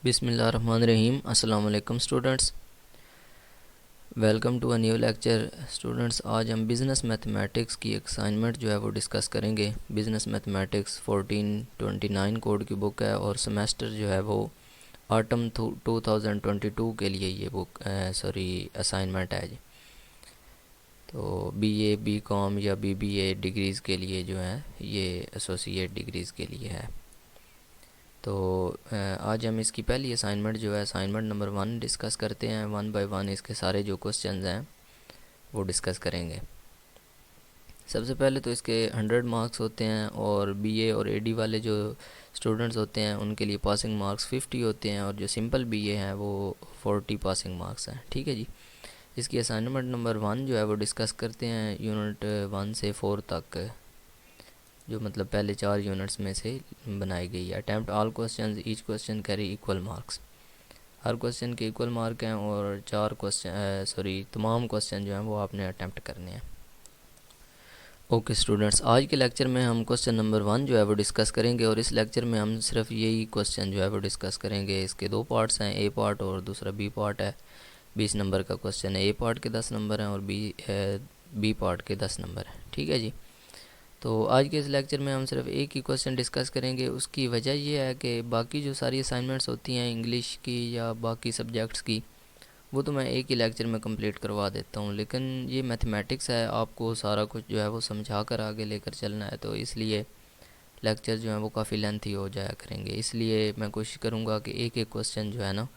बिस्मिल्लाहिर्रहमानिर्रहीम। अस्सलाम वालेकुम students, welcome to a new lecture. Students, आज हम बिज़नेस मैथमेटिक्स की एक असाइनमेंट जो है वो डिस्कस करेंगे। बिज़नेस मैथमेटिक्स 1429 कोड की बुक है और सेमेस्टर जो है वो ऑटम 2022 के लिए ये बुक असाइनमेंट है जी। तो बीए, बीकॉम या बीबीए डिग्रीज़ के लिए जो है ये एसोसिएट डिग्रीज़ के लिए है। तो आज हम इसकी पहली असाइनमेंट जो है असाइनमेंट नंबर 1 डिस्कस करते हैं। 1 बाय 1 इसके सारे जो क्वेश्चंस हैं वो डिस्कस करेंगे। सबसे पहले तो इसके 100 मार्क्स होते हैं और बीए और एडी वाले जो स्टूडेंट्स होते हैं उनके लिए पासिंग मार्क्स 50 होते हैं और जो सिंपल बीए हैं वो 40 पासिंग मार्क्स हैं। ठीक है जी। इसकी असाइनमेंट नंबर 1 जो है वो डिस्कस करते हैं यूनिट 1 से 4 तक, जो मतलब पहले 4 यूनिट्स में से बनाई गई है। Attempt all questions, each question carry equal marks. हर क्वेश्चन के इक्वल मार्क हैं और तमाम क्वेश्चन जो हैं वो आपने अटैम्प्ट करने हैं। ओके स्टूडेंट्स, आज के लेक्चर में हम क्वेश्चन नंबर 1 जो है वो डिस्कस करेंगे और इस लेक्चर में हम सिर्फ यही क्वेश्चन जो है वो डिस्कस करेंगे। इसके 2 पार्ट्स हैं, ए पार्ट और दूसरा बी पार्ट है। 20 नंबर का क्वेश्चन है। ए पार्ट के 10 नंबर हैं और बी पार्ट के 10 नंबर हैं। ठीक है जी। तो आज के इस लेक्चर में हम सिर्फ एक ही क्वेश्चन डिस्कस करेंगे। उसकी वजह ये है कि बाकी जो सारी असाइनमेंट्स होती हैं इंग्लिश की या बाकी सब्जेक्ट्स की, वो तो मैं एक ही लेक्चर में कंप्लीट करवा देता हूँ, लेकिन ये मैथमेटिक्स है, आपको सारा कुछ जो है वो समझा कर आगे लेकर चलना है, तो इसलिए लेक्चर जो है वो काफ़ी लेंथी हो जाया करेंगे। इसलिए मैं कोशिश करूँगा कि एक एक क्वेश्चन जो है ना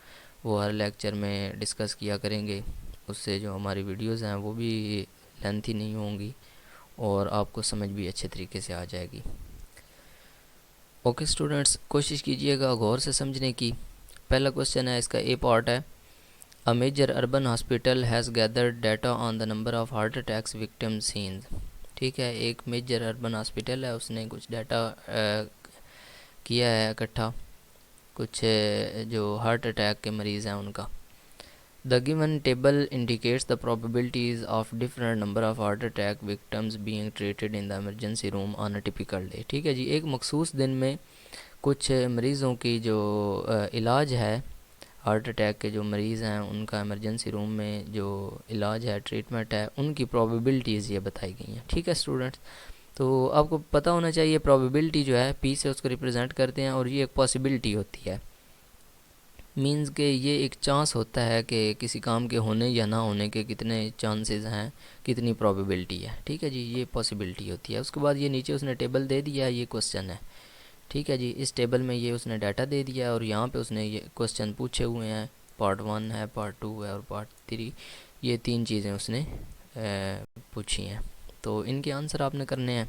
वो हर लेक्चर में डिस्कस किया करेंगे। उससे जो हमारी वीडियोज़ हैं वो भी लेंथी नहीं होंगी और आपको समझ भी अच्छे तरीके से आ जाएगी। ओके स्टूडेंट्स, कोशिश कीजिएगा गौर से समझने की। पहला क्वेश्चन है, इसका ए पार्ट है, a major urban hospital has gathered data on the number of heart attacks victim seen. ठीक है, एक मेजर अर्बन हॉस्पिटल है, उसने कुछ डाटा किया है इकट्ठा, कुछ जो हार्ट अटैक के मरीज़ हैं उनका। The given table indicates the probabilities of different number of heart attack victims being treated in the emergency room on a typical day। ठीक है जी, एक मखसूस दिन में कुछ मरीज़ों की जो इलाज है, हार्ट अटैक के जो मरीज़ हैं उनका इमरजेंसी रूम में जो इलाज है, ट्रीटमेंट है, उनकी प्रोबेबिलिटीज़ ये बताई गई हैं। ठीक है स्टूडेंट्स, तो आपको पता होना चाहिए प्रोबेबिलिटी जो है पी से उसको रिप्रेजेंट करते हैं और ये एक पॉसिबिलिटी होती है। मीन्स के ये एक चांस होता है कि किसी काम के होने या ना होने के कितने चांसेस हैं, कितनी प्रोबेबिलिटी है। ठीक है जी, ये पॉसिबिलिटी होती है। उसके बाद ये नीचे उसने टेबल दे दिया है, ये क्वेश्चन है। ठीक है जी, इस टेबल में ये उसने डाटा दे दिया है और यहाँ पे उसने ये क्वेश्चन पूछे हुए हैं। पार्ट 1 है, पार्ट 2 है और पार्ट 3, ये 3 चीज़ें उसने पूछी हैं, तो इनके आंसर आपने करने हैं।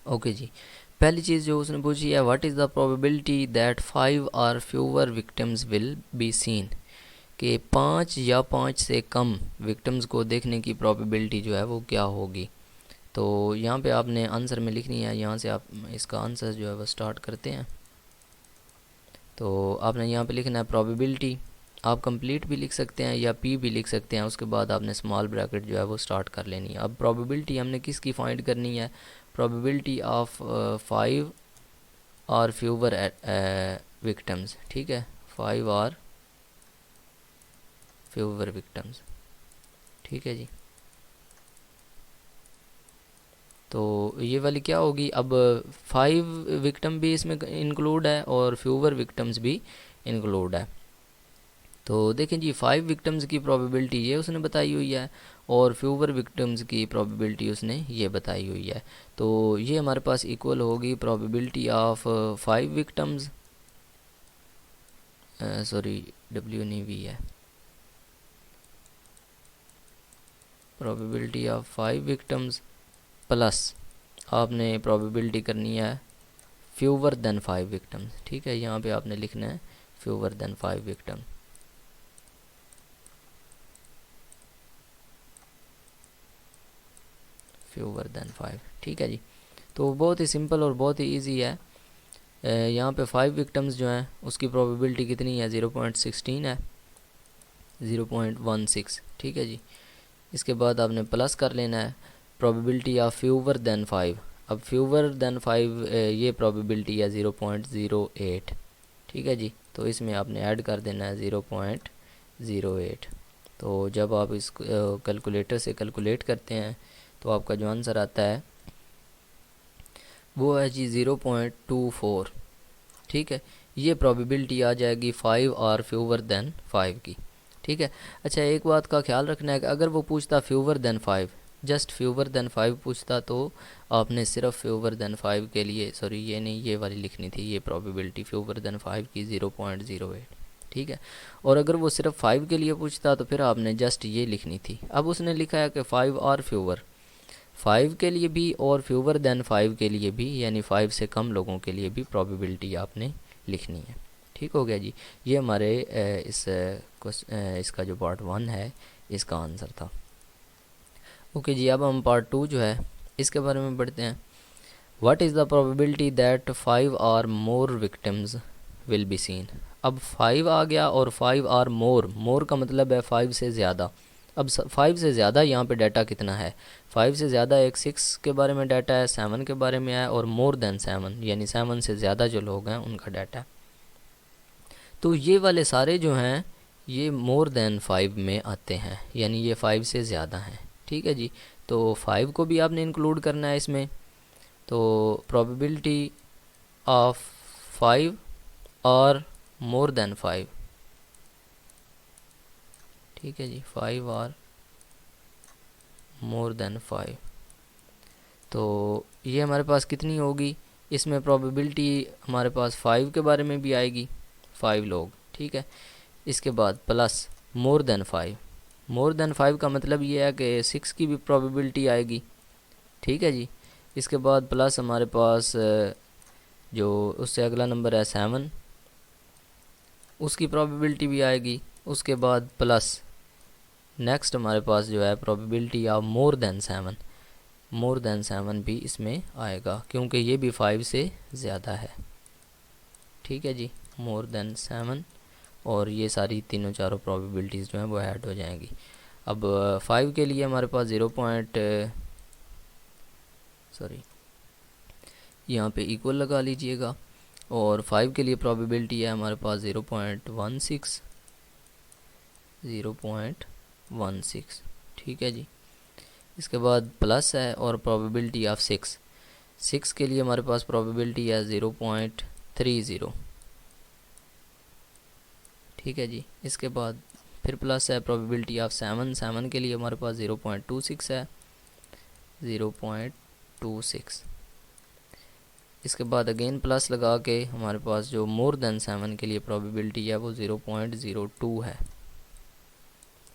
ओके जी, पहली चीज़ जो उसने पूछी है, what is the probability that 5 और fewer victims will be scene. कि 5 या 5 से कम विक्टिम्स को देखने की प्रोबेबिलिटी जो है वो क्या होगी। तो यहाँ पे आपने आंसर में लिखनी है, यहाँ से आप इसका आंसर जो है वो स्टार्ट करते हैं। तो आपने यहाँ पे लिखना है प्रोबेबिलिटी। आप कंप्लीट भी लिख सकते हैं या पी भी लिख सकते हैं, उसके बाद आपने स्मॉल ब्रैकेट जो है वो स्टार्ट कर लेनी है। अब प्रोबेबिलिटी हमने किसकी फाइंड करनी है, प्रोबेबिलिटी ऑफ 5 और फ्यूवर विक्टिम्स। ठीक है, 5 और फ्यूवर विक्टिम्स। ठीक है जी, तो ये वाली क्या होगी, अब 5 विक्टिम भी इसमें इंक्लूड है और फ्यूवर विक्टिम्स भी इंक्लूड है। तो देखें जी, 5 विक्टिम्स की प्रोबेबिलिटी ये उसने बताई हुई है और फ्यूवर विक्टिम्स की प्रोबेबिलिटी उसने ये बताई हुई है। तो ये हमारे पास इक्वल होगी probability of 5 victims, sorry W नहीं वी है, प्रोबेबिलिटी ऑफ 5 विक्टिम्स प्लस आपने प्रोबेबिलिटी करनी है फ्यूवर देन 5 विक्टिम्स। ठीक है, यहाँ पे आपने लिखना है fewer than 5 victim. Fewer than 5। ठीक है जी, तो बहुत ही सिंपल और बहुत ही इजी है। यहाँ पे 5 विक्टिम्स जो हैं उसकी प्रोबेबिलिटी कितनी है, 0.16 है, 0.16। ठीक है जी, इसके बाद आपने प्लस कर लेना है प्रोबेबिलिटी ऑफ फ्यूवर देन 5। अब फ्यूवर देन 5 ये प्रोबेबिलिटी है 0.08। ठीक है जी। तो इसमें आपने ऐड कर देना है 0.08। तो जब आप इस कैलकुलेटर से कैलकुलेट करते हैं तो आपका जो आंसर आता है वो है जी 0.24। ठीक है, ये प्रोबेबिलिटी आ जाएगी 5 आर फ्यूवर देन 5 की। ठीक है। अच्छा, एक बात का ख्याल रखना है कि अगर वो पूछता fewer than 5, just fewer than 5 पूछता, तो आपने सिर्फ फ्यूवर देन 5 के लिए, सॉरी ये नहीं, ये वाली लिखनी थी, ये प्रोबेबिलिटी फ्यूवर देन 5 की 0.08। ठीक है। और अगर वो सिर्फ 5 के लिए पूछता तो फिर आपने जस्ट ये लिखनी थी। अब उसने लिखा है कि 5 आर फ्यूवर, 5 के लिए भी और फ्यूवर देन 5 के लिए भी, यानी 5 से कम लोगों के लिए भी प्रोबेबिलिटी आपने लिखनी है। ठीक हो गया जी। ये हमारे इसका जो पार्ट 1 है इसका आंसर था। ओके जी, अब हम पार्ट 2 जो है इसके बारे में पढ़ते हैं। What is the probability that 5 are more victims will be seen. अब 5 आ गया और 5 आर मोर, मोर का मतलब है 5 से ज़्यादा। अब 5 से ज़्यादा यहाँ पे डाटा कितना है? 5 से ज़्यादा एक 6 के बारे में डाटा है, 7 के बारे में है, और मोर देन 7 यानी 7 से ज़्यादा जो लोग हैं उनका डाटा है। तो ये वाले सारे जो हैं ये मोर देन 5 में आते हैं, यानी ये 5 से ज़्यादा हैं। ठीक है जी। तो 5 को भी आपने इंक्लूड करना है इसमें। तो प्रोबेबिलिटी ऑफ 5 और मोर देन 5, ठीक है जी, 5 और मोर देन 5, तो ये हमारे पास कितनी होगी? इसमें प्रोबेबिलिटी हमारे पास 5 के बारे में भी आएगी, 5 लोग। ठीक है। इसके बाद plus more than 5, more than 5 का मतलब ये है कि 6 की भी प्रोबेबिलिटी आएगी। ठीक है जी। इसके बाद प्लस हमारे पास जो उससे अगला नंबर है 7, उसकी प्रोबेबिलिटी भी आएगी। उसके बाद प्लस नेक्स्ट हमारे पास जो है probability of more than 7, more than 7 भी इसमें आएगा क्योंकि ये भी 5 से ज़्यादा है। ठीक है जी, मोर देन 7, और ये सारी तीनों चारों प्रोबेबिलिटीज़ जो हैं वो ऐड हो जाएंगी। अब 5 के लिए हमारे पास सॉरी यहाँ पे इक्वल लगा लीजिएगा, और 5 के लिए प्रोबेबिलिटी है हमारे पास 0.16, 0.16। ठीक है जी। इसके बाद प्लस है और प्रोबेबिलिटी ऑफ 6, 6 के लिए हमारे पास प्रोबेबिलिटी है 0.30। ठीक है जी। इसके बाद फिर प्लस है प्रोबेबिलिटी ऑफ 7, 7 के लिए हमारे पास 0.26 है, 0.26। इसके बाद अगेन प्लस लगा के हमारे पास जो मोर देन 7 के लिए प्रोबेबिलिटी है वो 0.02 है,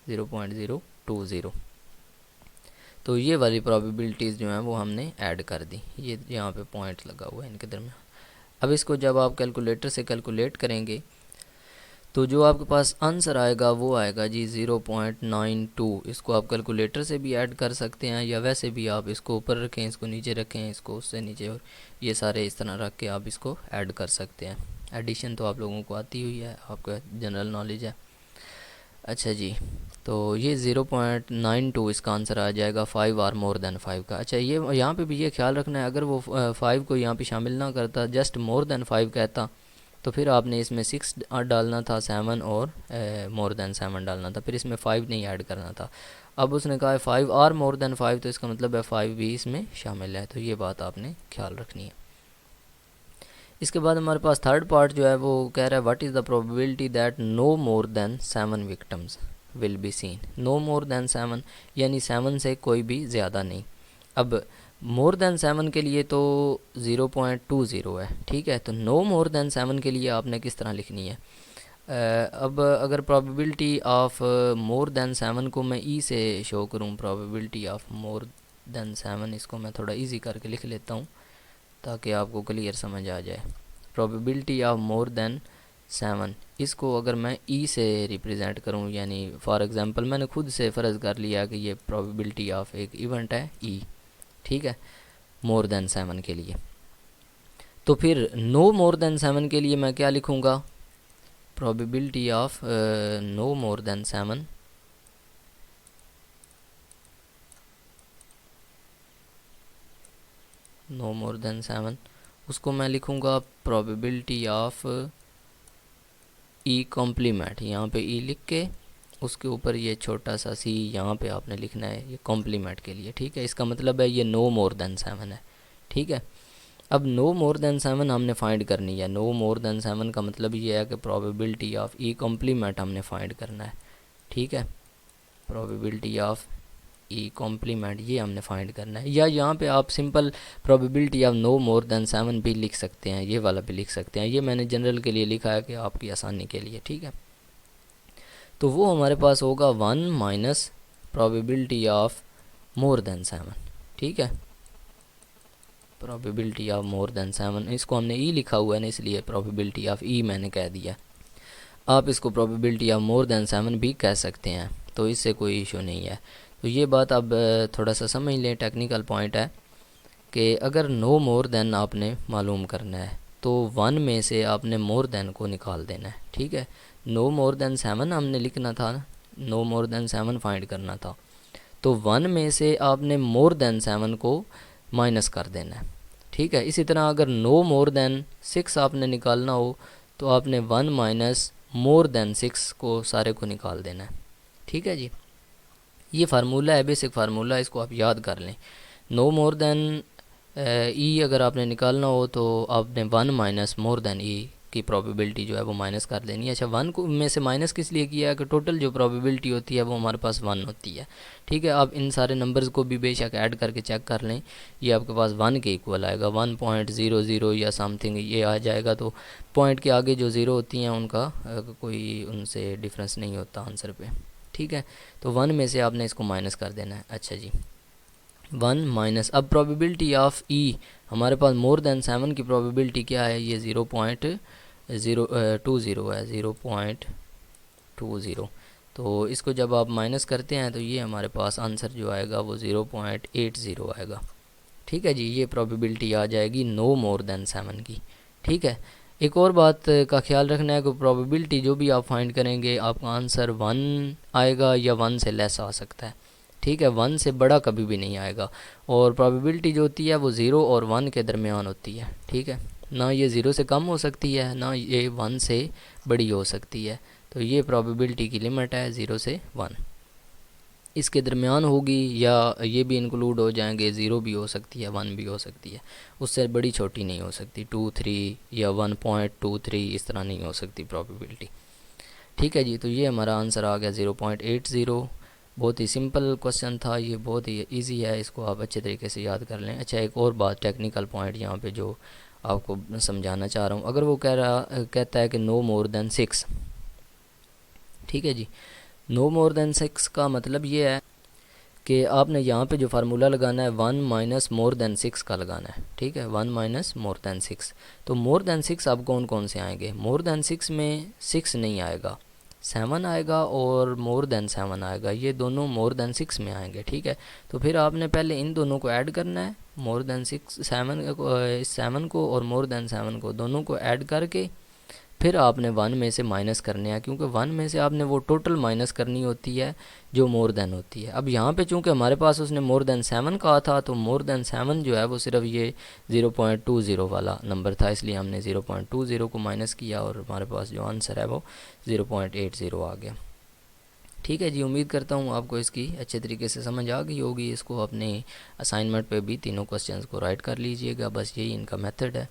0.020। तो ये वाली प्रोबेबिलिटीज़ जो हैं वो हमने ऐड कर दी, ये यहाँ पे पॉइंट लगा हुआ है इनके दरमियान। अब इसको जब आप कैलकुलेटर से कैलकुलेट करेंगे तो जो आपके पास आंसर आएगा वो आएगा जी 0.92। इसको आप कैलकुलेटर से भी ऐड कर सकते हैं, या वैसे भी आप इसको ऊपर रखें, इसको नीचे रखें, इसको उससे नीचे, और ये सारे इस तरह रख के आप इसको ऐड कर सकते हैं। एडिशन तो आप लोगों को आती हुई है, आपका जनरल नॉलेज है। अच्छा जी, तो ये 0.92 इसका आंसर आ जाएगा 5 आर मोर देन 5 का। अच्छा, ये यहाँ पे भी ये ख्याल रखना है, अगर वो 5 को यहाँ पे शामिल ना करता, जस्ट मोर देन 5 कहता, तो फिर आपने इसमें 6 डालना था, 7 और मोर देन 7 डालना था, फिर इसमें 5 नहीं ऐड करना था। अब उसने कहा है 5 आर मोर देन 5, तो इसका मतलब है 5 भी इसमें शामिल है। तो ये बात आपने ख्याल रखनी है। इसके बाद हमारे पास थर्ड पार्ट जो है वो कह रहा है what is the probability that no more than 7 victims will be seen. No more than 7 यानी 7 से कोई भी ज़्यादा नहीं। अब मोर देन 7 के लिए तो 0.20 है। ठीक है। तो नो मोर देन 7 के लिए आपने किस तरह लिखनी है? अब अगर प्रोबेबिलिटी ऑफ मोर देन 7 को मैं ई से शो करूँ, प्रोबेबिलिटी ऑफ मोर देन 7, इसको मैं थोड़ा इजी करके लिख लेता हूँ ताकि आपको क्लियर समझ आ जाए। प्रोबेबिलिटी ऑफ मोर देन 7, इसको अगर मैं ई से रिप्रेजेंट करूं, यानी फॉर एग्जांपल मैंने खुद से फ़र्ज़ कर लिया कि ये प्रोबेबिलिटी ऑफ एक इवेंट है ई। ठीक है, मोर देन 7 के लिए। तो फिर नो मोर देन 7 के लिए मैं क्या लिखूँगा? Probability of no more than 7, no more than 7, उसको मैं लिखूँगा प्रोबेबिलिटी ऑफ ई कॉम्प्लीमेंट, यहाँ पे ई लिख के उसके ऊपर ये छोटा सा सी यहाँ पे आपने लिखना है, ये कॉम्प्लीमेंट के लिए, ठीक है। इसका मतलब है ये नो मोर देन 7 है, ठीक है। अब नो मोर देन 7 हमने फाइंड करनी है। नो मोर देन 7 का मतलब ये है कि प्रोबेबिलिटी ऑफ ई कॉम्प्लीमेंट हमने फाइंड करना है, ठीक है। प्रोबेबिलिटी ऑफ ई कॉम्प्लीमेंट ये हमने फाइंड करना है, या यहाँ पे आप simple probability of no more than 7 भी लिख सकते हैं, ये वाला भी लिख सकते हैं। ये मैंने जनरल के लिए लिखा है कि आपकी आसानी के लिए, ठीक है। तो वो हमारे पास होगा 1 minus probability of more than 7, ठीक है। प्रोबेबिलिटी ऑफ मोर देन 7, इसको हमने ई लिखा हुआ है ना, इसलिए प्रोबेबिलिटी ऑफ ई मैंने कह दिया। आप इसको प्रोबेबिलिटी ऑफ मोर देन 7 भी कह सकते हैं, तो इससे कोई इशू नहीं है। तो ये बात अब थोड़ा सा समझ लें, टेक्निकल पॉइंट है कि अगर नो मोर देन आपने मालूम करना है तो 1 में से आपने मोर देन को निकाल देना है, ठीक है। नो मोर देन 7 हमने लिखना था, नो मोर देन 7 फाइंड करना था, तो 1 में से आपने मोर देन 7 को माइनस कर देना है, ठीक है। इसी तरह अगर नो मोर देन 6 आपने निकालना हो तो आपने 1 माइनस मोर देन 6 को सारे को निकाल देना है, ठीक है जी। ये फार्मूला है, बेसिक फार्मूला, इसको आप याद कर लें। नो मोर देन ई अगर आपने निकालना हो तो आपने 1 माइनस मोर देन ई की प्रोबेबिलिटी जो है वो माइनस कर देनी है। अच्छा, 1 को में से माइनस किस लिए किया है कि टोटल जो प्रोबेबिलिटी होती है वो हमारे पास 1 होती है, ठीक है। आप इन सारे नंबर्स को भी बेशक ऐड करके चेक कर लें, ये आपके पास 1 के इक्वल आएगा, 1.00 या समथिंग ये आ जाएगा। तो पॉइंट के आगे जो ज़ीरो होती हैं उनका कोई उनसे डिफरेंस नहीं होता आंसर पे, ठीक है। तो 1 में से आपने इसको माइनस कर देना है। अच्छा जी, 1 माइनस, अब प्रोबेबिलिटी ऑफ ई हमारे पास मोर देन 7 की प्रोबेबिलिटी क्या है, ये 0.020 है, 0.20। तो इसको जब आप माइनस करते हैं तो ये हमारे पास आंसर जो आएगा वो 0.80 आएगा, ठीक है जी। ये प्रोबेबिलिटी आ जाएगी नो मोर देन 7 की, ठीक है। एक और बात का ख्याल रखना है कि प्रोबेबिलिटी जो भी आप फाइंड करेंगे आपका आंसर 1 आएगा या 1 से लेस आ सकता है, ठीक है। 1 से बड़ा कभी भी नहीं आएगा, और प्रोबेबिलिटी जो होती है वो 0 और 1 के दरमियान होती है, ठीक है। ना ये 0 से कम हो सकती है, ना ये 1 से बड़ी हो सकती है। तो ये प्रोबेबिलिटी की लिमिट है 0 से 1, इसके दरमियान होगी, या ये भी इंक्लूड हो जाएंगे, 0 भी हो सकती है 1 भी हो सकती है, उससे बड़ी छोटी नहीं हो सकती, 2 3 या 1.23 इस तरह नहीं हो सकती प्रोबेबिलिटी, ठीक है जी। तो ये हमारा आंसर आ गया 0.80। बहुत ही सिंपल क्वेश्चन था ये, बहुत ही इजी है, इसको आप अच्छे तरीके से याद कर लें। अच्छा, एक और बात टेक्निकल पॉइंट यहाँ पे जो आपको समझाना चाह रहा हूँ, अगर वो कहता है कि नो मोर देन 6, ठीक है जी। नो मोर देन 6 का मतलब ये है कि आपने यहाँ पे जो फार्मूला लगाना है 1 माइनस मोर देन 6 का लगाना है, ठीक है। 1 माइनस मोर देन 6, तो मोर देन 6 अब कौन कौन से आएंगे, मोर देन 6 में 6 नहीं आएगा, 7 आएगा और मोर देन 7 आएगा, ये दोनों मोर देन 6 में आएंगे, ठीक है। तो फिर आपने पहले इन दोनों को ऐड करना है, मोर देन 6 7 को और मोर देन 7 को, दोनों को ऐड करके फिर आपने 1 में से माइनस करने हैं, क्योंकि 1 में से आपने वो टोटल माइनस करनी होती है जो मोर देन होती है। अब यहाँ पे चूँकि हमारे पास उसने मोर देन 7 कहा था, तो मोर देन 7 जो है वो सिर्फ ये 0.20 वाला नंबर था, इसलिए हमने 0.20 को माइनस किया और हमारे पास जो आंसर है वो 0.80 आ गया, ठीक है जी। उम्मीद करता हूँ आपको इसकी अच्छे तरीके से समझ आ गई होगी। इसको अपने असाइनमेंट पे भी तीनों क्वेश्चंस को राइट कर लीजिएगा, बस यही इनका मेथड है।